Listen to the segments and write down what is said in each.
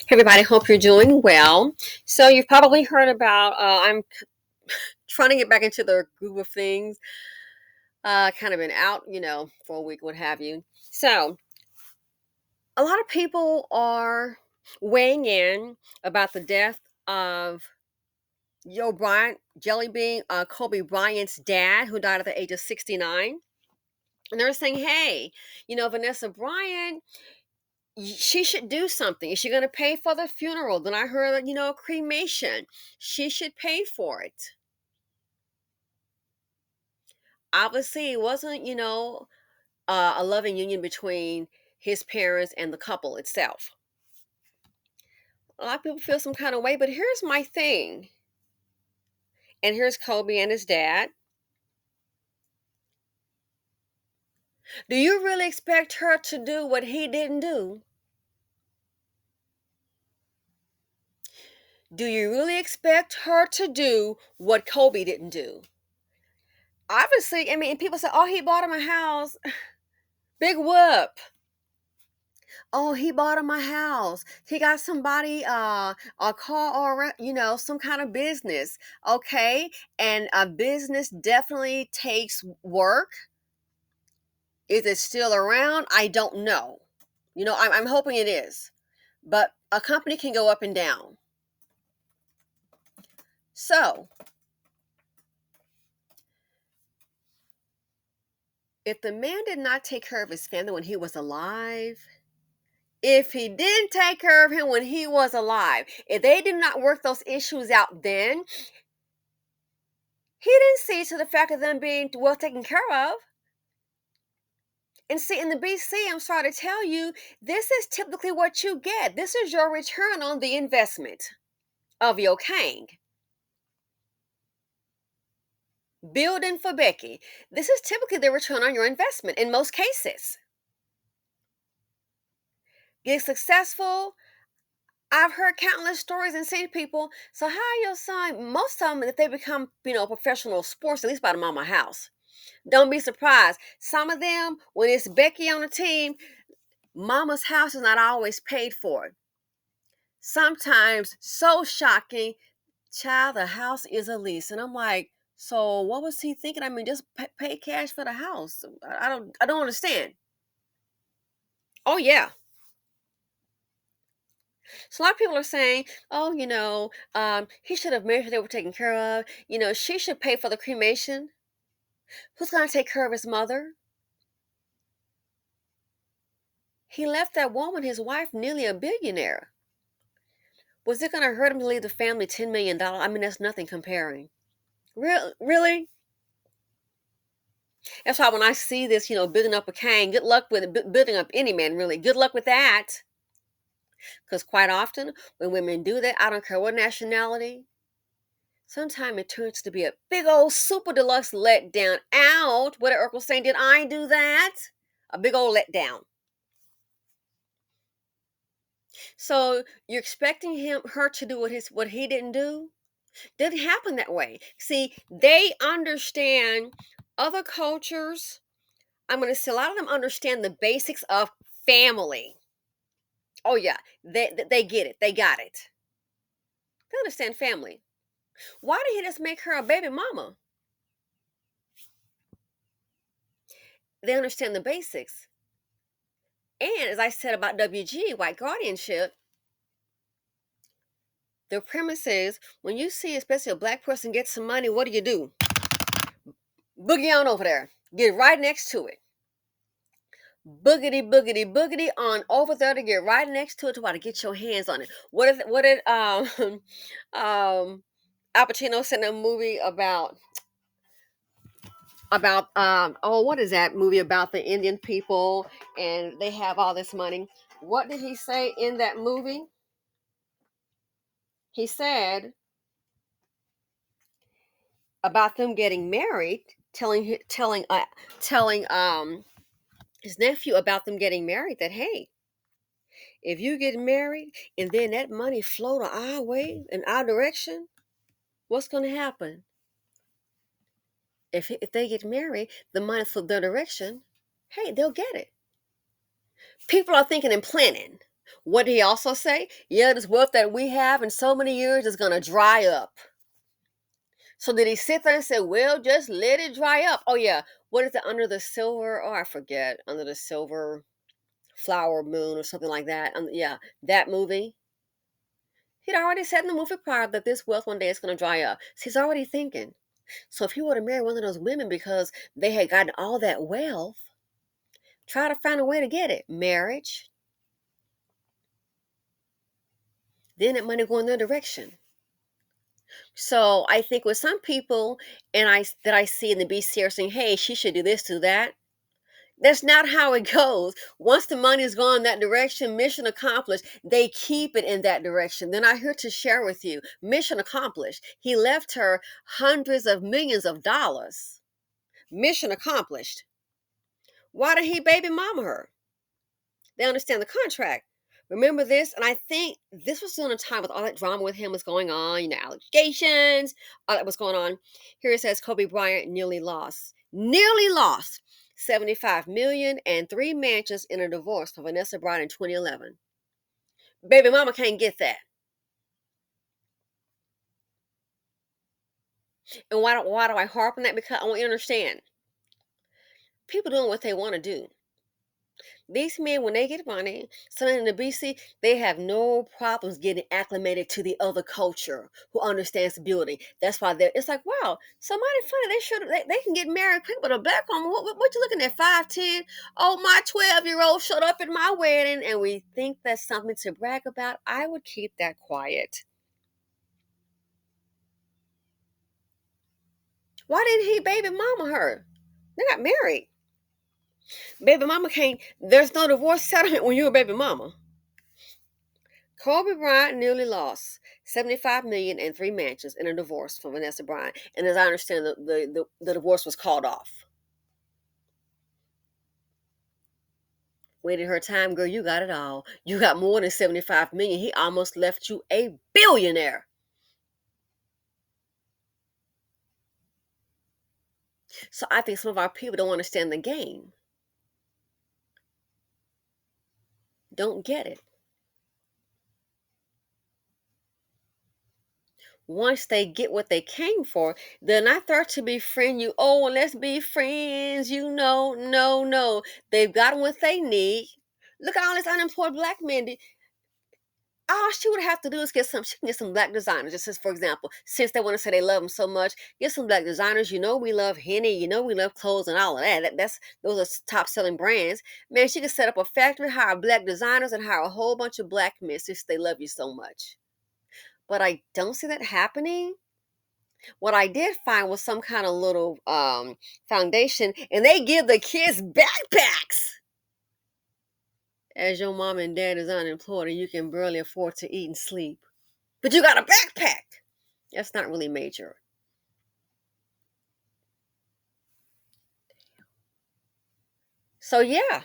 Hey everybody, hope you're doing well. So you've probably heard about. I'm trying to get back into the groove of things. Kind of been out, for a week, what have you. So a lot of people are weighing in about the death of Joe Bryant, Jelly Bean, Kobe Bryant's dad, who died at the age of 69. And they're saying, hey, Vanessa Bryant, she should do something. Is she going to pay for the funeral? Then I heard, cremation. She should pay for it. Obviously, it wasn't, a loving union between his parents and the couple itself. A lot of people feel some kind of way, but here's my thing. And here's Kobe and his dad. Do you really expect her to do what he didn't do? Do you really expect her to do what Kobe didn't do? Obviously, I mean, people say, oh, he bought him a house. Big whoop. Oh, he bought him a house. He got somebody a car or some kind of business. Okay, and a business definitely takes work. Is it still around? I don't know. I'm hoping it is, but a company can go up and down. So if the man did not take care of his family when he was alive, if he didn't take care of him when he was alive, if they did not work those issues out then, he didn't see to the fact of them being well taken care of. And see, in the BC, I'm sorry to tell you, this is typically what you get. This is your return on the investment of your king. Building for Becky. This is typically the return on your investment in most cases. Get successful. I've heard countless stories and seen people. So how your son, most of them, if they become, professional sports, at least by the mama house. Don't be surprised. Some of them, when it's Becky on the team, mama's house is not always paid for. Sometimes so shocking, child, the house is a lease. And I'm like, so what was he thinking? I mean, just pay cash for the house. I don't understand. Oh yeah. So a lot of people are saying, oh, he should have made sure they were taken care of. She should pay for the cremation. Who's going to take care of his mother? He left that woman, his wife, nearly a billionaire. Was it going to hurt him to leave the family $10 million? I mean, that's nothing comparing. Really? That's why when I see this, building up a king, good luck with it, building up any man, really. Good luck with that. Because quite often, when women do that, I don't care what nationality, sometimes it turns to be a big old super deluxe letdown. Out. What did Urkel saying? Did I do that? A big old letdown. So you're expecting her to do what he didn't do? Didn't happen that way. See, they understand other cultures. I'm going to say a lot of them understand the basics of family. Oh yeah, they get it. They got it. They understand family. Why did he just make her a baby mama? They understand the basics. And as I said about WG, white guardianship, the premise is when you see especially a black person get some money, what do? Boogie on over there. Get right next to it. Boogity, boogity, boogity on over there to get right next to it to try to get your hands on it. What did Al Pacino said in a movie about oh, what is that movie about the Indian people and they have all this money? What did he say in that movie? He said about them getting married, telling his nephew about them getting married that, hey, if you get married and then that money flow to our way in our direction, what's going to happen? If they get married, the money for their direction, hey, they'll get it. People are thinking and planning. What did he also say? Yeah, this wealth that we have in so many years is going to dry up. So did he sit there and say, well, just let it dry up? Oh, yeah. What is it, under the silver? Oh, I forget. Under the silver flower moon or something like that. Yeah, that movie. He'd already said in the movie prior that this wealth one day is going to dry up. So he's already thinking. So if he would have married one of those women because they had gotten all that wealth, try to find a way to get it. Marriage. Then that money go in their direction. So I think with some people, and I see in the BC are saying, hey, she should do this, do that. That's not how it goes. Once the money's gone that direction, mission accomplished. They keep it in that direction. They're not here to share with you. Mission accomplished. He left her hundreds of millions of dollars. Mission accomplished. Why did he baby mama her? They understand the contract. Remember this? And I think this was during a time with all that drama with him was going on, allegations, all that was going on. Here it says Kobe Bryant nearly lost 75 million and three mansions in a divorce from Vanessa Bryant in 2011. Baby mama can't get that. And why do I harp on that? Because I want you to understand. People doing what they want to do. These men, when they get money, some in the BC, they have no problems getting acclimated to the other culture who understands beauty. That's why it's like, wow, somebody funny. They can get married quick, but a black woman, what you looking at, 5'10"? Oh, my 12-year-old showed up at my wedding, and we think that's something to brag about. I would keep that quiet. Why didn't he baby mama her? They got married. Baby mama can't, there's no divorce settlement when you're a baby mama. Kobe Bryant nearly lost 75 million and three mansions in a divorce from Vanessa Bryant. And as I understand, the divorce was called off. Waited her time, girl. You got it all. You got more than 75 million. He almost left you a billionaire. So I think some of our people don't understand the game. Don't get it. Once they get what they came for, they're not there to befriend you. Oh, well, let's be friends. No. They've got what they need. Look at all these unemployed black men. All she would have to do is she can get some black designers. Just as, for example, since they want to say they love them so much, get some black designers. We love Henny. We love clothes and all of that. Those are top selling brands. Man, she could set up a factory, hire black designers, and hire a whole bunch of black men since they love you so much. But I don't see that happening. What I did find was some kind of little foundation, and they give the kids backpacks. As your mom and dad is unemployed and you can barely afford to eat and sleep, but you got a backpack. That's not really major. So yeah,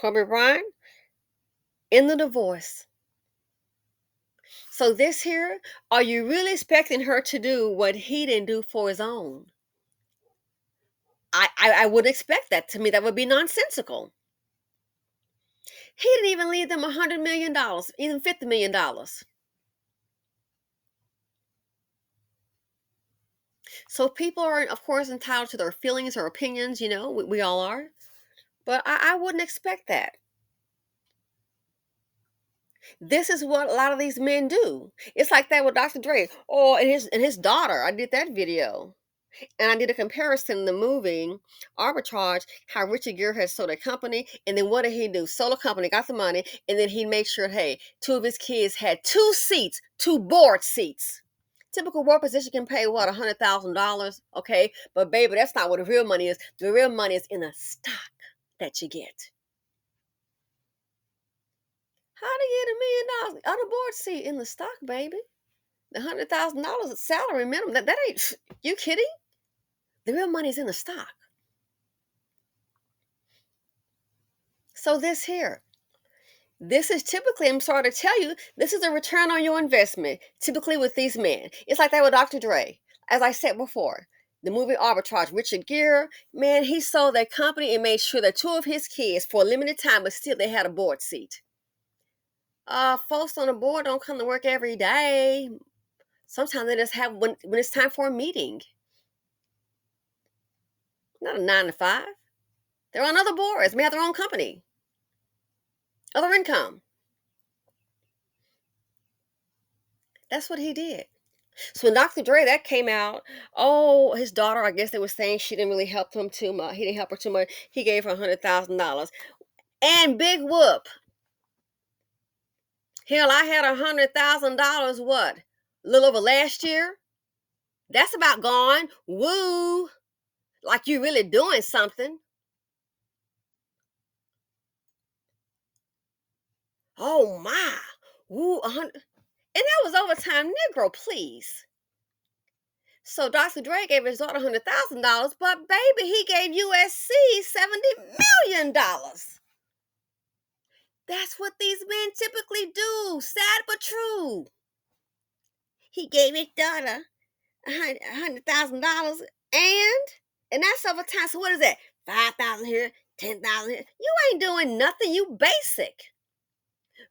Kobe Bryant in the divorce. So this here, are you really expecting her to do what he didn't do for his own? I would expect that. To me, that would be nonsensical. He didn't even leave them $100 million, even $50 million. So people are, of course, entitled to their feelings or opinions. We all are. But I wouldn't expect that. This is what a lot of these men do. It's like that with Dr. Dre. Oh, and his daughter. I did that video. And I did a comparison in the movie Arbitrage, how Richard Gere had sold a company, and then what did he do? Sold a company, got the money, and then he made sure, hey, two of his kids had two board seats. Typical board position can pay what, $100,000, okay? But baby, that's not what the real money is. The real money is in the stock that you get. How do you get $1 million on a board seat in the stock, baby? The $100,000 salary minimum. That ain't, you kidding? The real money's in the stock. So this is typically, I'm sorry to tell you, this is a return on your investment. Typically with these men, it's like that with Dr. Dre. As I said before, The movie Arbitrage, Richard Gere, man, he sold that company and made sure that two of his kids, for a limited time, but still they had a board seat. Folks on the board don't come to work every day. Sometimes they just have when it's time for a meeting. Not a 9 to 5. They're on other boards. They have their own company, other income. That's what he did. So when Dr. Dre that came out, oh, his daughter, I guess they were saying she didn't really help him too much. He didn't help her too much. He gave her $100,000. And big whoop. Hell, I had $100,000. What? A little over last year. That's about gone. Woo! Like you really doing something. Oh my! Woo! 100, and that was overtime, Negro. Please. So Dr. Dre gave his daughter $100,000, but baby, he gave USC $70 million. That's what these men typically do. Sad but true. He gave his daughter $100,000, and that's over time. So what is that? 5,000 here, 10,000 here. You ain't doing nothing. You basic.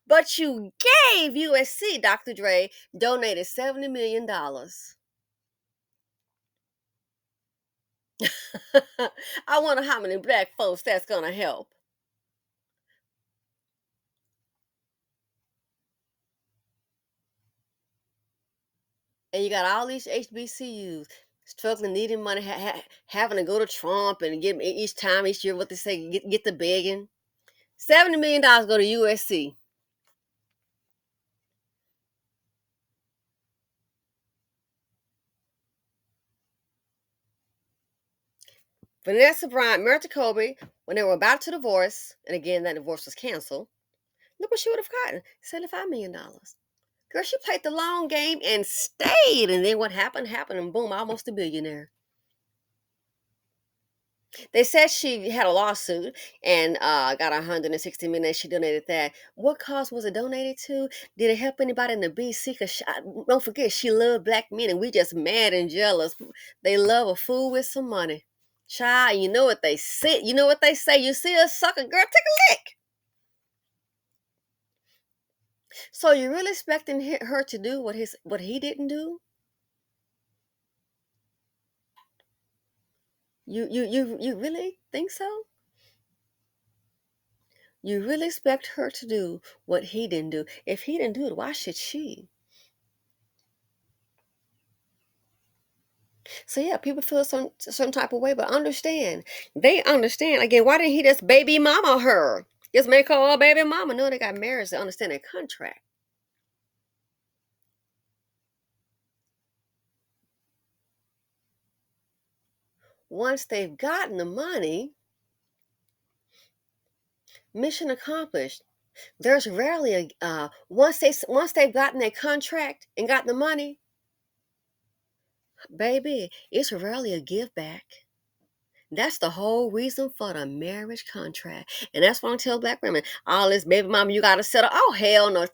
But you gave USC. Dr. Dre donated $70 million. I wonder how many black folks that's gonna help. And you got all these HBCUs struggling, needing money, having to go to Trump and give each year what they say, get the begging. $70 million go to USC. Vanessa Bryant married to Kobe when they were about to divorce, and again that divorce was canceled. Look what she would have gotten: $75 million. Girl, she played the long game and stayed, and then what happened, and boom, almost a billionaire. They said she had a lawsuit and got 160 million. She donated that. What cause was it donated to? Did it help anybody in the BC? Cause don't forget, she loved black men, and we just mad and jealous. They love a fool with some money. Child, you know what they say. You know what they say. You see a sucker, girl, take a lick. So you really expecting her to do what he didn't do? You really think so? You really expect her to do what he didn't do? If he didn't do it, why should she? So yeah, people feel some type of way, but understand. They understand. Again, why didn't he just baby mama her? Just make her a baby mama. No, they got married to understand their contract. Once they've gotten the money, mission accomplished. There's rarely a once they've gotten their contract and got the money, baby, it's rarely a give back. That's the whole reason for the marriage contract. And that's why I tell black women, all this baby mama, you gotta settle. Oh hell no.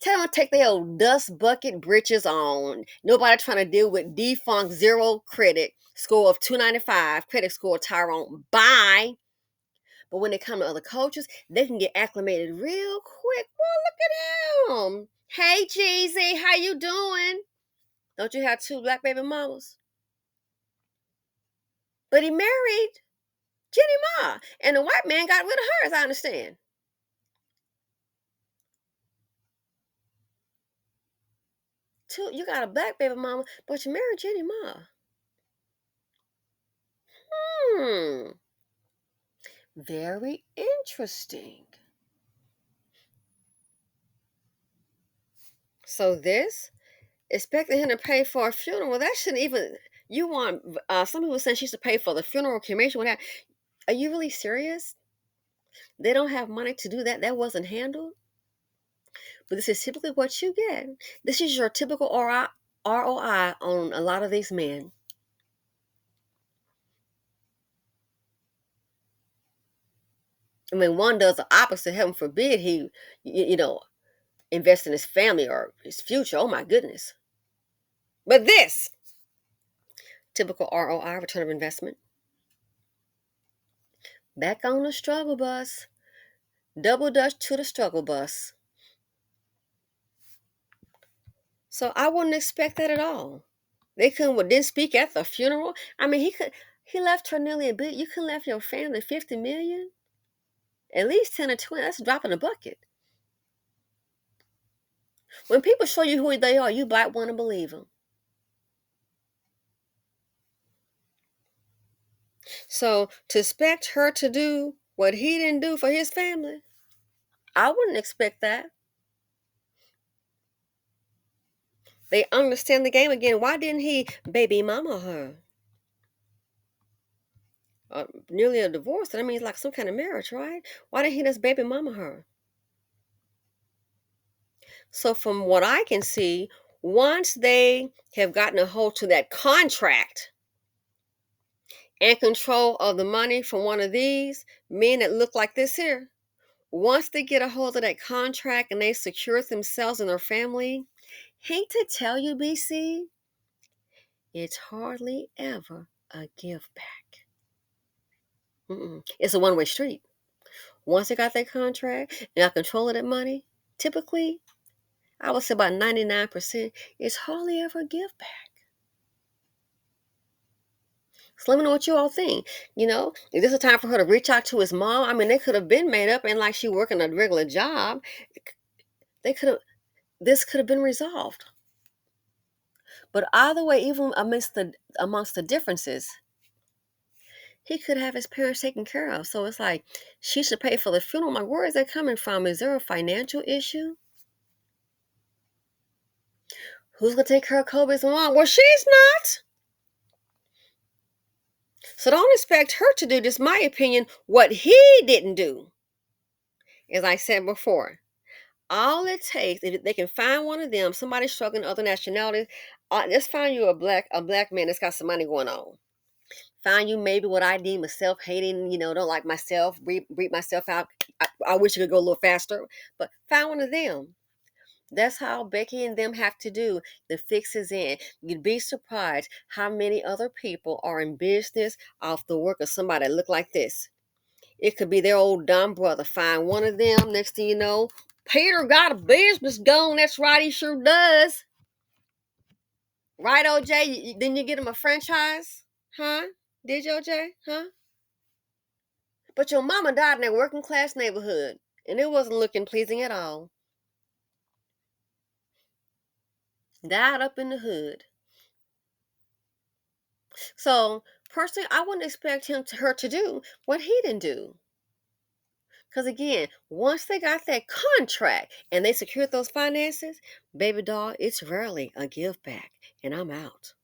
Tell them to take their old dust bucket britches on. Nobody trying to deal with defunct zero credit score of 295, credit score Tyrone. Bye. But when they come to other cultures, they can get acclimated real quick. Well, look at him. Hey Jeezy, how you doing? Don't you have two black baby mamas? But he married Jenny Ma, and the white man got rid of her, as I understand. Two, you got a black baby mama, but you married Jenny Ma. Hmm, very interesting. So this, expecting him to pay for a funeral, well, that shouldn't even. You want? Some people saying she should pay for the funeral, cremation, whatever. Are you really serious? They don't have money to do that. That wasn't handled. But this is typically what you get. This is your typical ROI on a lot of these men. I mean, one does the opposite. Heaven forbid he, invest in his family or his future. Oh my goodness. But this, Typical ROI, return of investment. Back on the struggle bus. Double dutch to the struggle bus. So I wouldn't expect that at all. They didn't speak at the funeral. I mean, he left her nearly a bit. You could left your family 50 million, at least 10 or 20. That's a drop in the bucket. When people show you who they are, you might want to believe them. So to expect her to do what he didn't do for his family, I wouldn't expect that. They understand the game again. Why didn't he baby mama her? Nearly a divorce. That means like some kind of marriage, right? Why didn't he just baby mama her? So from what I can see, once they have gotten a hold to that contract and control of the money from one of these men that look like this here, once they get a hold of that contract and they secure themselves and their family, hate to tell you, BC, it's hardly ever a give back. It's a one-way street. Once they got that contract and got control of that money, typically, I would say about 99%, it's hardly ever a give back. So let me know what you all think. Is this a time for her to reach out to his mom? I mean, they could have been made up and like she working a regular job. They could have This could have been resolved. But either way, even amongst the differences, he could have his parents taken care of. So it's like she should pay for the funeral. I'm like, where is that coming from? Is there a financial issue? Who's gonna take care of Kobe's mom? Well, she's not. So don't expect her to do, just my opinion, what he didn't do. As I said before, all it takes, if they can find one of them, somebody struggling other nationalities, just find you a black man that's got some money going on. Find you maybe what I deem a self-hating, don't like myself, breathe myself out. I wish it could go a little faster, but find one of them. That's how Becky and them have to do. The fix is in. You'd be surprised how many other people are in business off the work of somebody that look like this. It could be their old dumb brother. Find one of them. Next thing you know, Peter got a business going. That's right, he sure does. Right, OJ? Didn't you get him a franchise? Huh? Did you, OJ? Huh? But your mama died in a working class neighborhood, and it wasn't looking pleasing at all. Died up in the hood. So, personally, I wouldn't expect her to do what he didn't do. Because again, once they got that contract and they secured those finances, baby doll, it's rarely a give back. And I'm out.